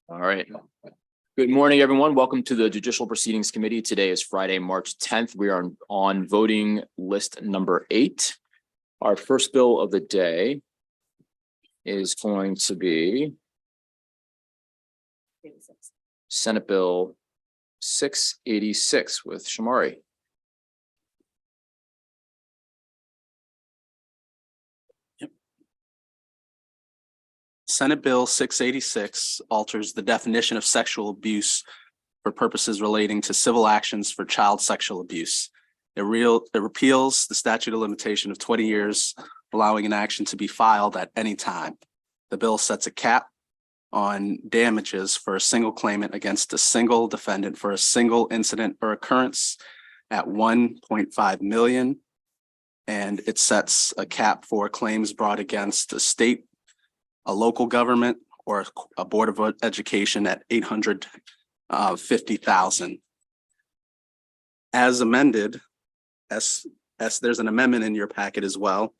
All right. Good morning, everyone. Welcome to the Judicial Proceedings Committee. Today is Friday, March 10th. We are on voting list number 8. Our first bill of the day is going to be Senate Bill 686 with Shamari. Senate Bill 686 alters the definition of sexual abuse for purposes relating to civil actions for child sexual abuse. It repeals the statute of limitation of 20 years, allowing an action to be filed at any time. The bill sets a cap on damages for a single claimant against a single defendant for a single incident or occurrence at 1.5 million. And it sets a cap for claims brought against a state, a local government, or a board of education at 850,000. As amended, as there's an amendment in your packet as well,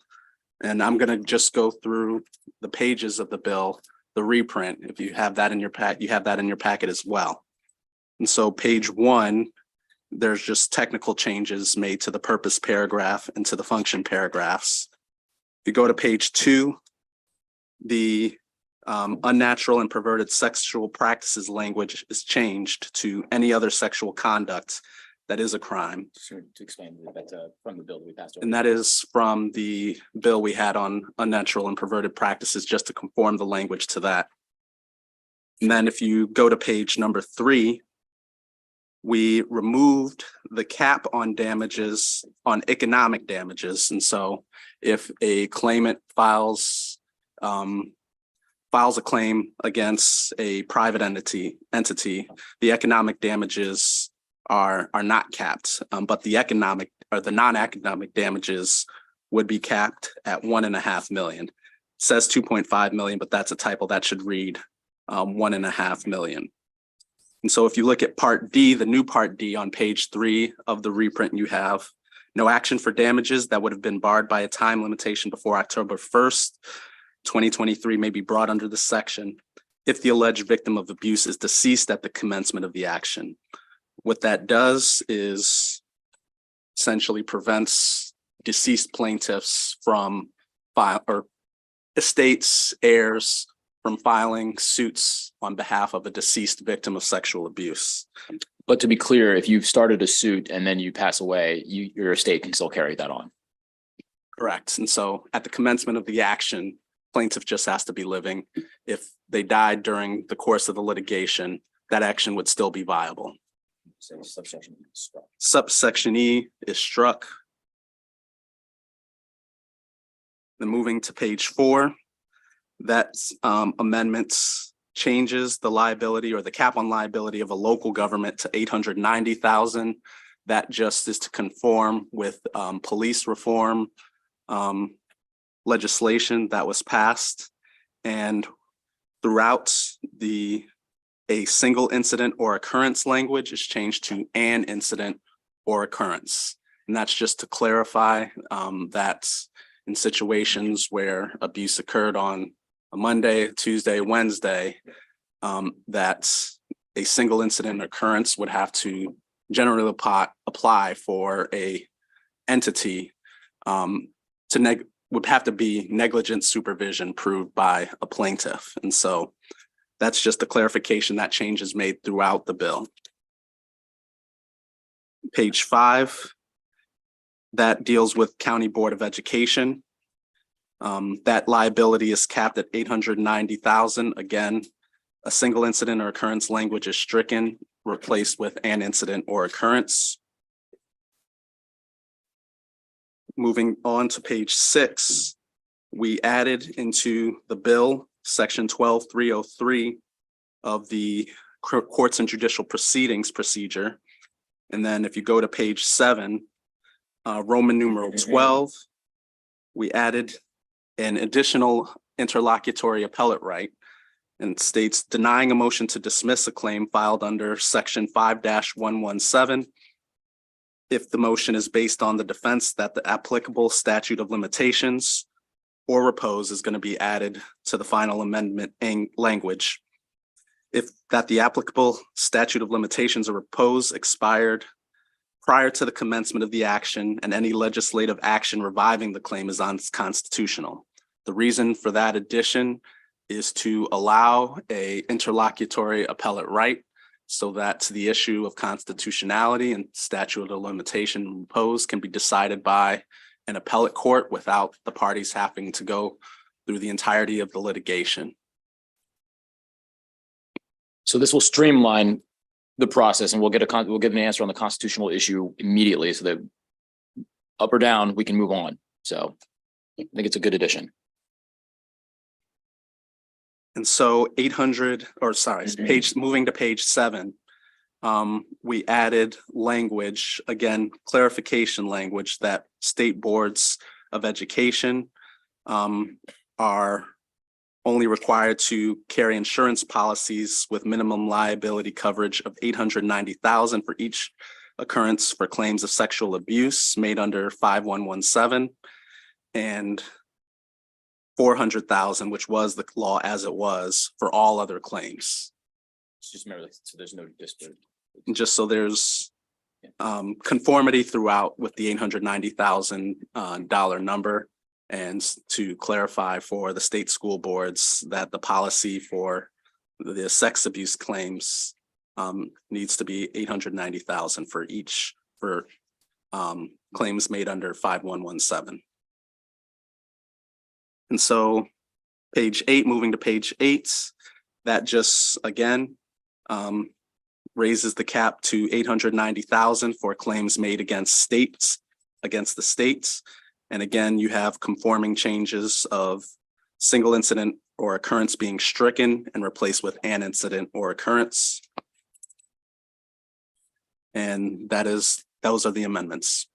and I'm going to just go through the pages of the bill, the reprint. If you have that in your packet, you have that in your packet as well. And so page 1, there's just technical changes made to the purpose paragraph and to the function paragraphs. If you go to page 2, the unnatural and perverted sexual practices language is changed to any other sexual conduct that is a crime. To explain that from the bill that we passed over. And that is from the bill we had on unnatural and perverted practices, just to conform the language to that. And then if you go to page number 3, we removed the cap on damages, on economic damages. And so if a claimant files a claim against a private entity, the economic damages are not capped, but the economic or the non-economic damages would be capped at 1.5 million. It says 2.5 million, but that's a typo. That should read 1.5 million. And so if you look at Part D, the new Part D on page 3 of the reprint, you have no action for damages that would have been barred by a time limitation before October 1st, 2023 may be brought under this section if the alleged victim of abuse is deceased at the commencement of the action. What that does is essentially prevents deceased plaintiffs from or estates, heirs from filing suits on behalf of a deceased victim of sexual abuse. But to be clear, if you've started a suit and then you pass away, your estate can still carry that on. Correct. And so at the commencement of the action, plaintiff just has to be living. If they died during the course of the litigation, that action would still be viable. So subsection E is struck. Subsection E is struck. Then moving to page 4, that amendment changes the liability or the cap on liability of a local government to 890,000. That just is to conform with police reform legislation that was passed, and throughout a single incident or occurrence language is changed to an incident or occurrence. And that's just to clarify that in situations where abuse occurred on a Monday, Tuesday, Wednesday, that a single incident occurrence would have to generally apply for a entity would have to be negligent supervision proved by a plaintiff. And so that's just a clarification. That change is made throughout the bill. Page 5, that deals with County Board of Education. That liability is capped at 890,000. Again, a single incident or occurrence language is stricken, replaced with an incident or occurrence. Moving on to page 6, we added into the bill section 12303 of the Courts and Judicial Proceedings procedure. And then if you go to page 7, Roman numeral 12, we added an additional interlocutory appellate right, and it states denying a motion to dismiss a claim filed under section 5-117 if the motion is based on the defense that the applicable statute of limitations or repose is going to be added to the final amendment language. if that the applicable statute of limitations or repose expired prior to the commencement of the action, and any legislative action reviving the claim is unconstitutional. The reason for that addition is to allow a interlocutory appellate right, so that the issue of constitutionality and statute of limitation repose can be decided by an appellate court without the parties having to go through the entirety of the litigation. So this will streamline the process, and we'll get an answer on the constitutional issue immediately, so that up or down, we can move on. So I think it's a good addition. And so moving to page 7, we added language, again, clarification language, that state boards of education are only required to carry insurance policies with minimum liability coverage of $890,000 for each occurrence for claims of sexual abuse made under 5117, and $400,000, which was the law as it was, for all other claims. Just remember, so there's no dispute. Just so there's conformity throughout with the $890,000 number, and to clarify for the state school boards that the policy for the sex abuse claims needs to be $890,000 for each claims made under 5117. And so page 8, moving to page 8, that just again raises the cap to $890,000 for claims made against the states. And again, you have conforming changes of single incident or occurrence being stricken and replaced with an incident or occurrence. And those are the amendments.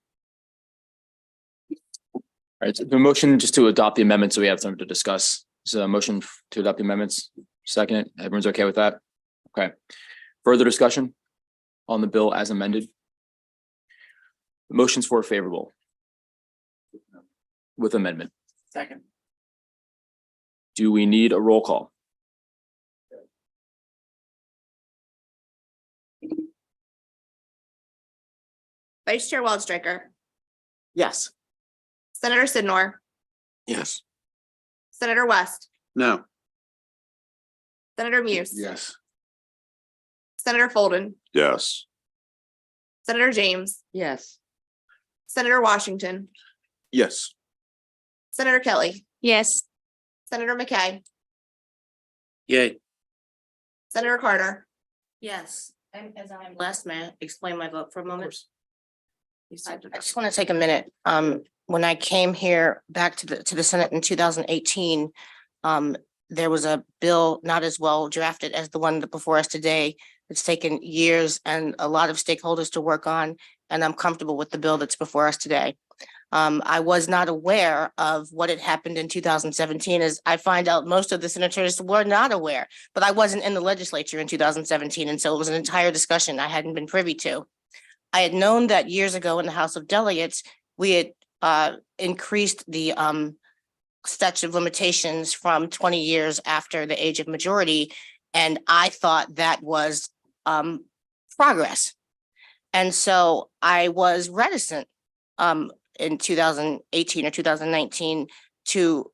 All right, so the motion just to adopt the amendments, so we have time to discuss. So a motion to adopt the amendments. Second, everyone's okay with that? Okay. Further discussion on the bill as amended? The motion's for favorable with amendment. Second. Do we need a roll call? Vice Chair Waldstreicher, Yes. Senator Sidnor, Yes. Senator West, No. Senator Muse, Yes. Senator Folden, Yes. Senator James, Yes. Senator Washington, Yes. Senator Kelly, Yes. Senator McKay, Yay. Senator Carter. Yes. And as I'm last, may I explain my vote for a moment? I I just want to take a minute. When I came here back to the Senate in 2018, there was a bill not as well drafted as the one before us today. It's taken years and a lot of stakeholders to work on, and I'm comfortable with the bill that's before us today. I was not aware of what had happened in 2017, as I find out most of the senators were not aware, but I wasn't in the legislature in 2017. And so it was an entire discussion I hadn't been privy to. I had known that years ago in the House of Delegates, we had increased the statute of limitations from 20 years after the age of majority. And I thought that was progress. And so I was reticent in 2018 or 2019 to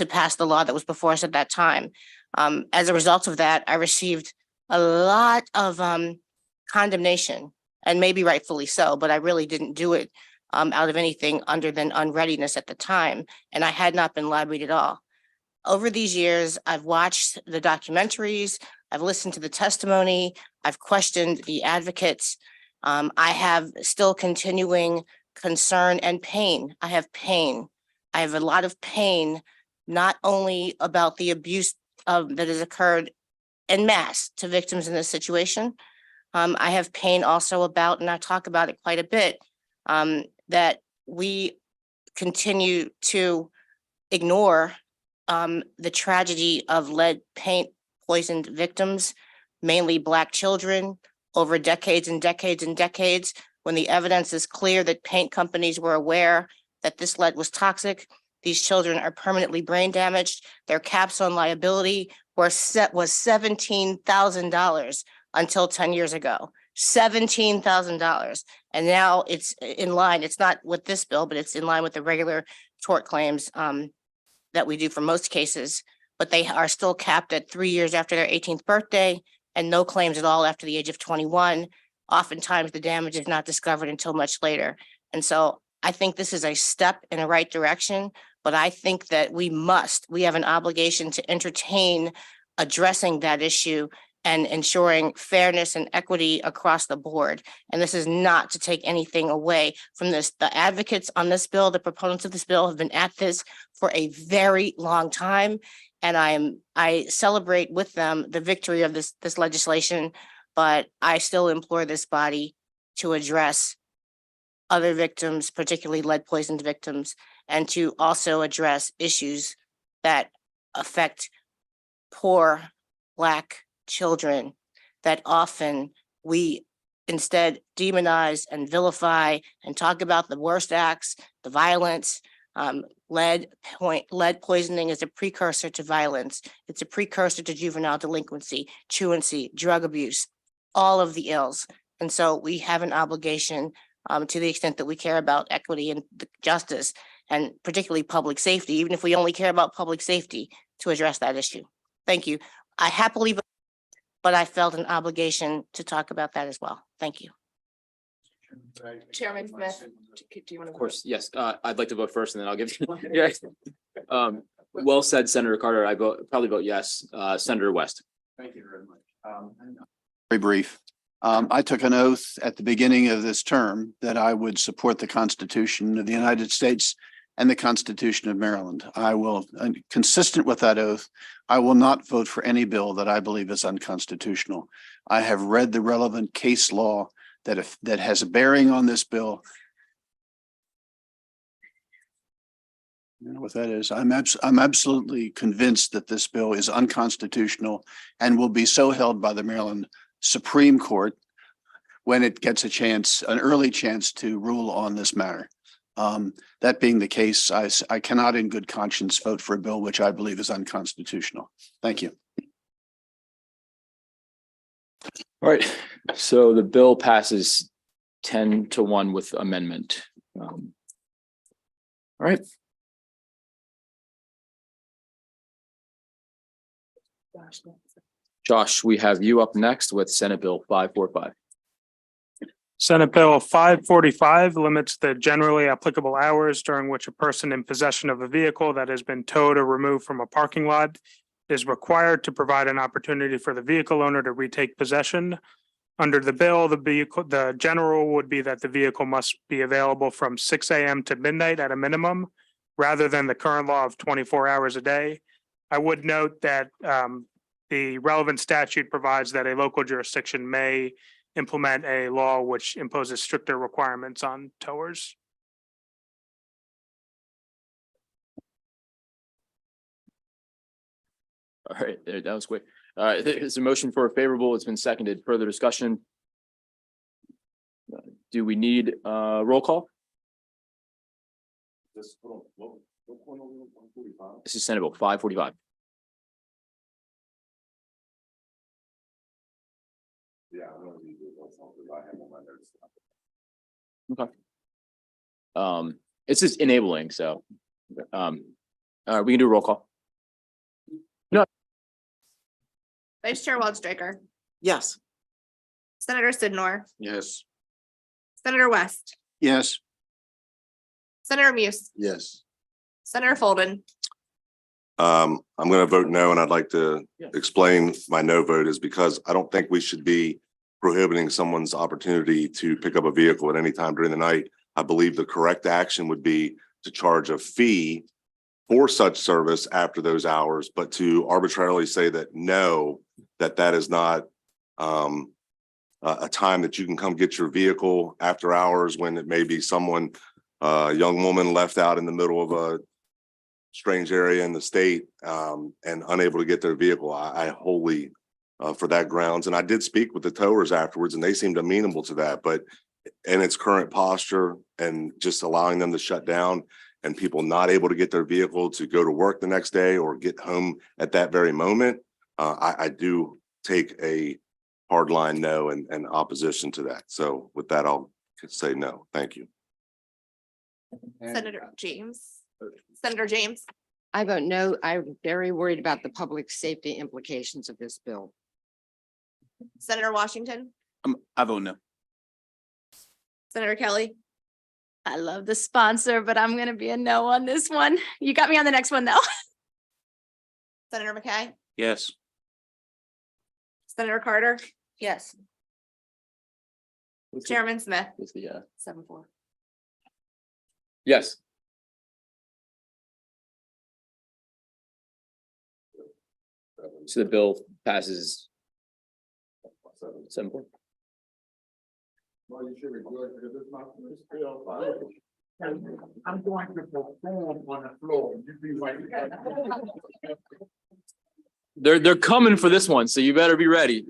pass the law that was before us at that time. As a result of that, I received a lot of condemnation, and maybe rightfully so, but I really didn't do it out of anything other than unreadiness at the time, and I had not been lobbied at all. Over these years, I've watched the documentaries, I've listened to the testimony, I've questioned the advocates. I have still continuing concern and pain. I have pain. I have a lot of pain, not only about the abuse that has occurred en masse to victims in this situation. I have pain also about, and I talk about it quite a bit, that we continue to ignore the tragedy of lead paint poisoned victims, mainly Black children, over decades and decades and decades, when the evidence is clear that paint companies were aware that this lead was toxic. These children are permanently brain damaged. Their caps on liability was $17,000 until 10 years ago. $17,000. And now it's in line. It's not with this bill, but it's in line with the regular tort claims that we do for most cases. But they are still capped at 3 years after their 18th birthday and no claims at all after the age of 21. Oftentimes the damage is not discovered until much later. And so I think this is a step in the right direction, but I think that we have an obligation to entertain addressing that issue and ensuring fairness and equity across the board. And this is not to take anything away from this. The advocates on this bill, the proponents of this bill have been at this for a very long time. And I celebrate with them the victory of this legislation, but I still implore this body to address other victims, particularly lead poisoned victims, and to also address issues that affect poor Black children that often we instead demonize and vilify and talk about the worst acts, the violence. Lead poisoning is a precursor to violence. It's a precursor to juvenile delinquency, truancy, drug abuse, all of the ills. And so we have an obligation to the extent that we care about equity and justice, and particularly public safety, even if we only care about public safety, to address that issue. Thank you. I happily, but I felt an obligation to talk about that as well. Thank you. Chairman Smith, do you want to? Of course, yes. I'd like to vote first and then I'll give you. Yes. Well said, Senator Carter. I probably vote yes. Senator West. Thank you very much. Very brief. I took an oath at the beginning of this term that I would support the Constitution of the United States and the Constitution of Maryland. I will, consistent with that oath, I will not vote for any bill that I believe is unconstitutional. I have read the relevant case law that has a bearing on this bill. You know what that is? I'm absolutely convinced that this bill is unconstitutional and will be so held by the Maryland Supreme Court when it gets an early chance to rule on this matter. That being the case, I cannot in good conscience vote for a bill which I believe is unconstitutional. Thank you. All right. So the bill passes 10-1 with amendment. All right. Josh, we have you up next with Senate Bill 545. Senate Bill 545 limits the generally applicable hours during which a person in possession of a vehicle that has been towed or removed from a parking lot is required to provide an opportunity for the vehicle owner to retake possession. Under the bill, the general would be that the vehicle must be available from 6 a.m. to midnight at a minimum, rather than the current law of 24 hours a day. I would note that the relevant statute provides that a local jurisdiction may implement a law which imposes stricter requirements on towers. All right, that was quick. It's a motion for a favorable. It's been seconded. Further discussion? Do we need roll call? This is Senate Bill 545. Yeah, I'm gonna read it also because I have on my notes. Okay. It's just enabling, so we can do a roll call. Vice Chair Waldstreicher, Yes. Senator Sidnor, Yes. Senator West, Yes. Senator Muse, Yes. Senator Folden, I'm gonna vote no, and I'd like to explain my no vote is because I don't think we should be prohibiting someone's opportunity to pick up a vehicle at any time during the night. I believe the correct action would be to charge a fee for such service after those hours, but to arbitrarily say that no, that is not a time that you can come get your vehicle after hours when it may be someone, a young woman left out in the middle of a strange area in the state and unable to get their vehicle. I wholly for that grounds. And I did speak with the towers afterwards and they seemed amenable to that, but in its current posture and just allowing them to shut down and people not able to get their vehicle to go to work the next day or get home at that very moment, I do take a hard line no and opposition to that. So with that, I'll say no. Thank you. Senator James. Senator James. I vote no. I'm very worried about the public safety implications of this bill. Senator Washington. I vote no. Senator Kelly. I love the sponsor, but I'm gonna be a no on this one. You got me on the next one though. Senator McKay. Yes. Senator Carter. Yes. Chairman Smith. 7-4. Yes. So the bill passes. 7-4. I'm going to perform on the floor. You be right. They're coming for this one, so you better be ready.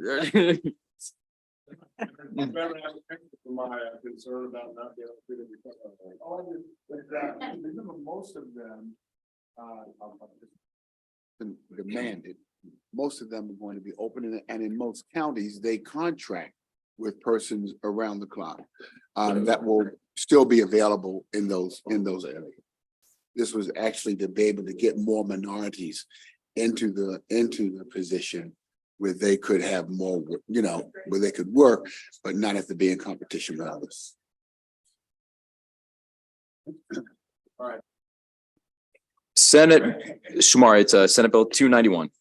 My concern about not being able to. Remember, most of them demanded, most of them are going to be open, and in most counties, they contract with persons around the clock that will still be available in those areas. This was actually to be able to get more minorities into the position where they could have more, where they could work, but not have to be in competition with others. Senate, Shamar, it's Senate Bill 291.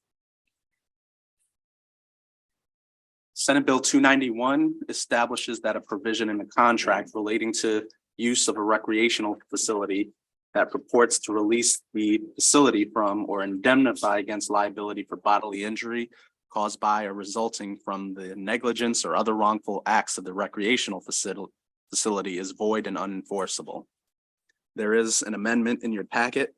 Senate Bill 291 establishes that a provision in the contract relating to use of a recreational facility that purports to release the facility from or indemnify against liability for bodily injury caused by or resulting from the negligence or other wrongful acts of the recreational facility is void and unenforceable. There is an amendment in your packet.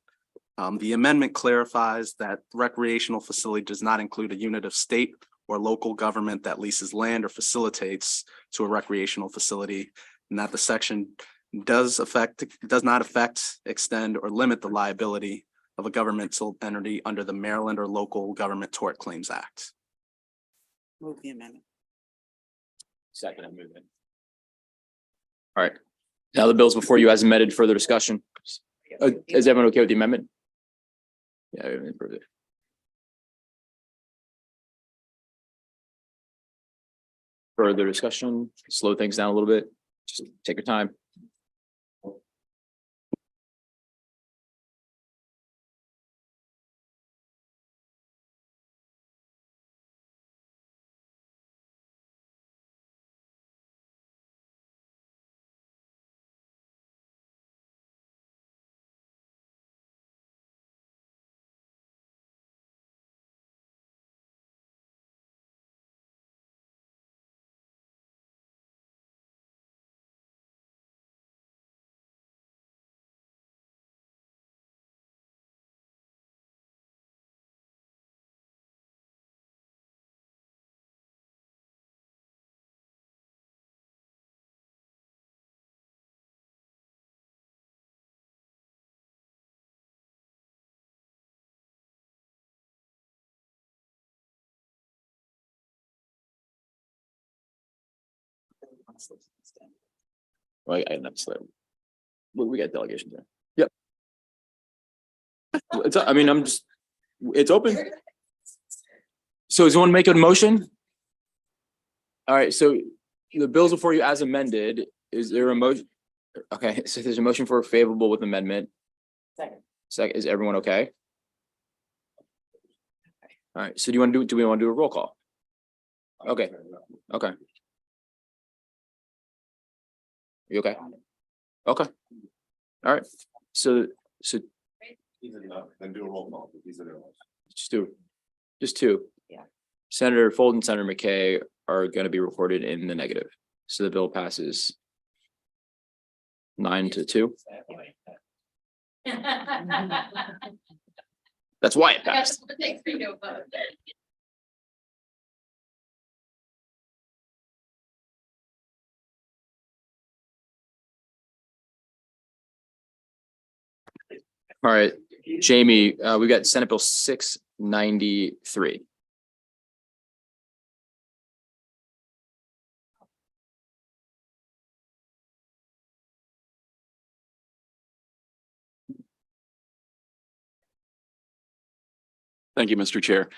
The amendment clarifies that recreational facility does not include a unit of state or local government that leases land or facilitates to a recreational facility, and that the section does not affect, extend, or limit the liability of a governmental entity under the Maryland or Local Government Tort Claims Act. Move the amendment. Second amendment. All right, now the bill's before you as amended. Further discussion. Is everyone okay with the amendment? Yeah, we approved it. Further discussion, slow things down a little bit. Just take your time. Right, I have slip. We got delegations there. Yep. It's, I mean, it's open. So does you want to make a motion? All right, so the bills before you as amended, is there a motion? Okay, so there's a motion for favorable with amendment. Second, is everyone okay? All right, so do we want to do a roll call? Okay, okay. You okay? Okay. All right, so Then do a roll call. just two. Yeah. Senator Fold and Senator McKay are going to be recorded in the negative. So the bill passes 9-2. That's why it passed. All right, Jamie, we got Senate Bill 693. Thank you, Mr. Chair.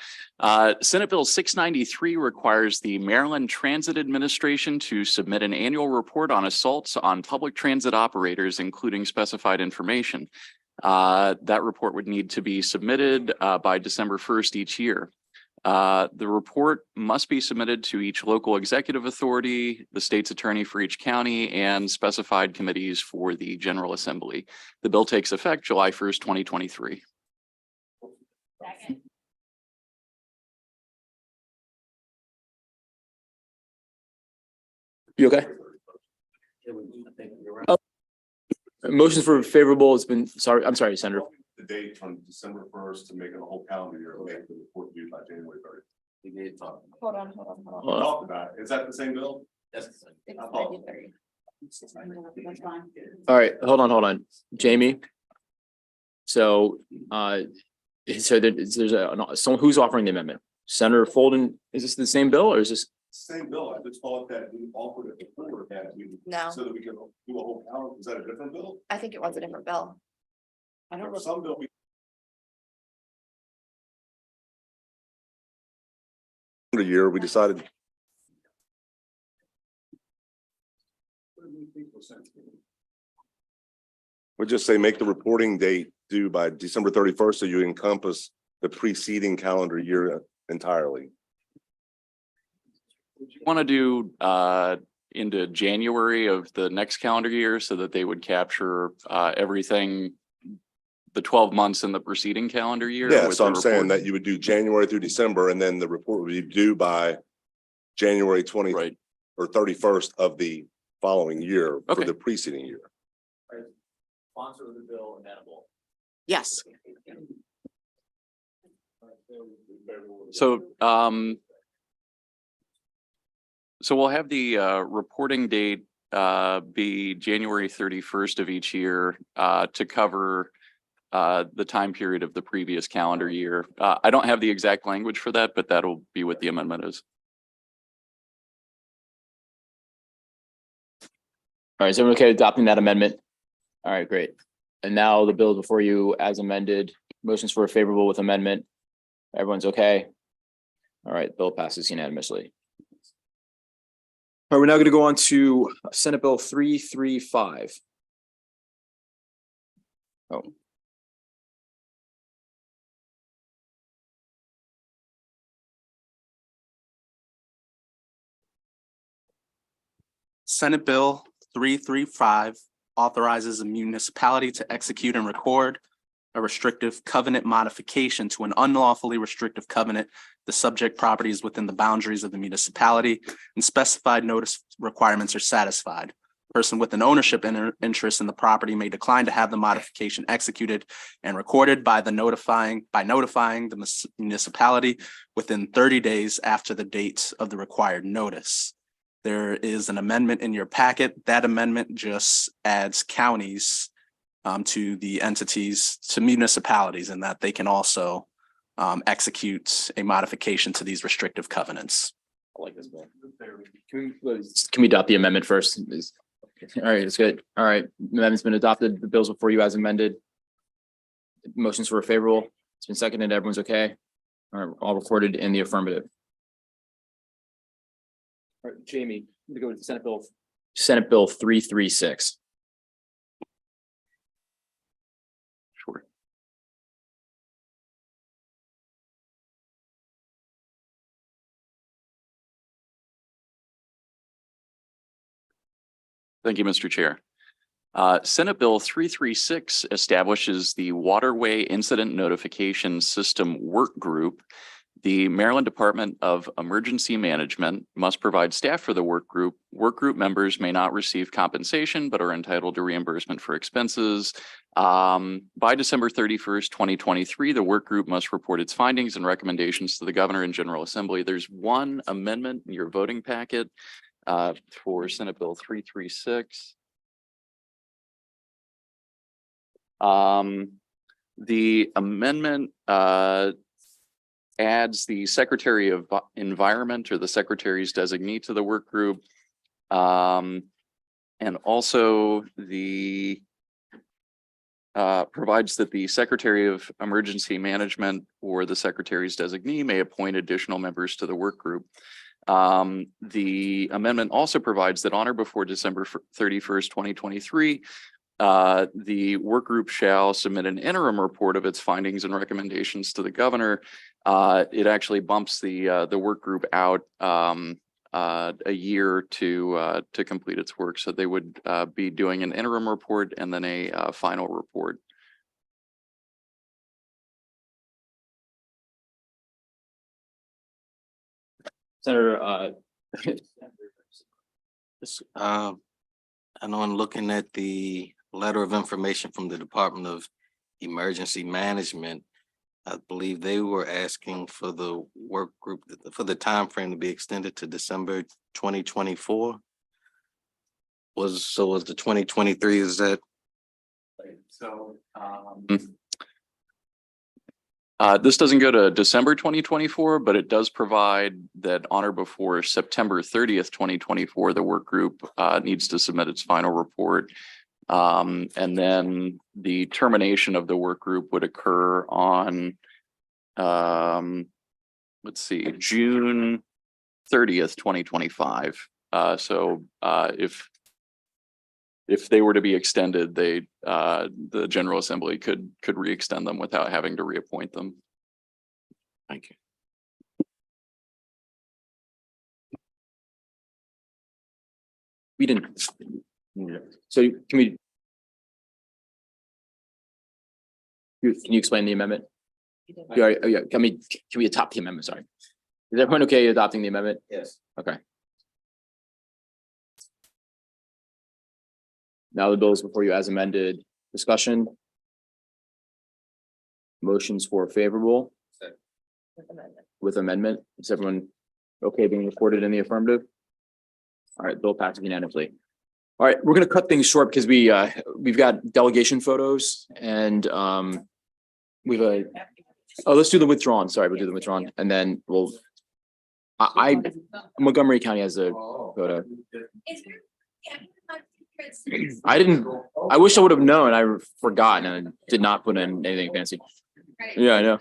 Senate Bill 693 requires the Maryland Transit Administration to submit an annual report on assaults on public transit operators, including specified information. That report would need to be submitted by December 1st each year. The report must be submitted to each local executive authority, the state's attorney for each county, and specified committees for the General Assembly. The bill takes effect July 1st, 2023. You okay? Oh. Motions for favorable has been, I'm sorry, Senator. The date from December 1st to make it a whole calendar year, make the report due by January 30th. Hold on. We talked about it. Is that the same bill? That's All right, hold on, Jamie. So, there's someone who's offering the amendment. Senator Folden, is this the same bill or is this? Same bill. I just thought that we offered it before that we. No. So that we can do a whole calendar. Is that a different bill? I think it was a different bill. I don't know. Some bill we. Year, we decided. We just say make the reporting date due by December 31st, so you encompass the preceding calendar year entirely. Want to do into January of the next calendar year so that they would capture everything, the 12 months in the preceding calendar year? Yeah, with so the I'm saying report? that you would do January through December, and then the report would be due by January 20th Right. or 31st of the following year for Okay. the preceding year. Sponsor of the bill amenable. Yes. So, so we'll have the reporting date be January 31st of each year to cover the time period of the previous calendar year. I don't have the exact language for that, but that'll be what the amendment is. All right, is everyone okay with adopting that amendment? All right, great. And now the bill before you as amended, motions for favorable with amendment. Everyone's okay? All right, bill passes unanimously. All right, we're now going to go on to Senate Bill 335. Oh. Senate Bill 335 authorizes a municipality to execute and record a restrictive covenant modification to an unlawfully restrictive covenant. The subject property is within the boundaries of the municipality and specified notice requirements are satisfied. Person with an ownership interest in the property may decline to have the modification executed and recorded by notifying the municipality within 30 days after the date of the required notice. There is an amendment in your packet. That amendment just adds counties to the entities, to municipalities, and that they can also execute a modification to these restrictive covenants. I like this bill. Can we adopt the amendment first? All right, it's good. All right, the amendment's been adopted. The bill's before you as amended. Motions were favorable. It's been seconded. Everyone's okay. All right, all recorded in the affirmative. All right, Jamie, I'm gonna go to Senate Bill 336. Sure. Thank you, Mr. Chair. Senate Bill 336 establishes the Waterway Incident Notification System Work Group. The Maryland Department of Emergency Management must provide staff for the work group. Work group members may not receive compensation, but are entitled to reimbursement for expenses. By December 31st, 2023, the work group must report its findings and recommendations to the Governor and General Assembly. There's one amendment in your voting packet for Senate Bill 336. The amendment adds the Secretary of Environment or the Secretary's designee to the work group. And also the provides that the Secretary of Emergency Management or the Secretary's designee may appoint additional members to the work group. The amendment also provides that on or before December 31st, 2023, the work group shall submit an interim report of its findings and recommendations to the governor. It actually bumps the work group out a year to complete its work. So they would be doing an interim report and then a final report. Senator, I know I'm looking at the letter of information from the Department of Emergency Management. I believe they were asking for the work group, for the time frame to be extended to December 2024. Was the 2023, is that? so, This doesn't go to December 2024, but it does provide that on or before September 30th, 2024, the work group needs to submit its final report. And then the termination of the work group would occur on, let's see, June 30th, 2025. So if they were to be extended, the General Assembly could re-extend them without having to reappoint them. Thank you. we didn't. So can you explain the amendment? Yeah, can we adopt the amendment? Sorry. Is everyone okay adopting the amendment? Yes. Okay. Now the bill is before you as amended. Discussion. Motions for favorable with amendment. Is everyone okay being recorded in the affirmative? All right, bill passes unanimously. All right, we're gonna cut things short because we've got delegation photos and we've let's do the withdrawn. Sorry, we'll do the withdrawn and then we'll. Montgomery County has a photo. I wish I would have known. I forgot and I did not put in anything fancy. Yeah, I know.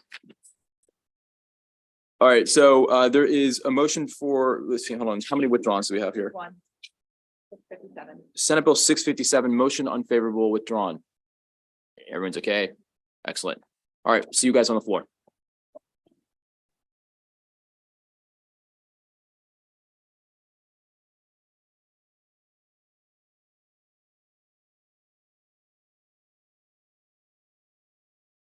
All right, so there is a motion for, let's see, hold on. How many withdrawals do we have here? 1. 657. Senate Bill 657, motion unfavorable, withdrawn. Everyone's okay? Excellent. All right, see you guys on the floor.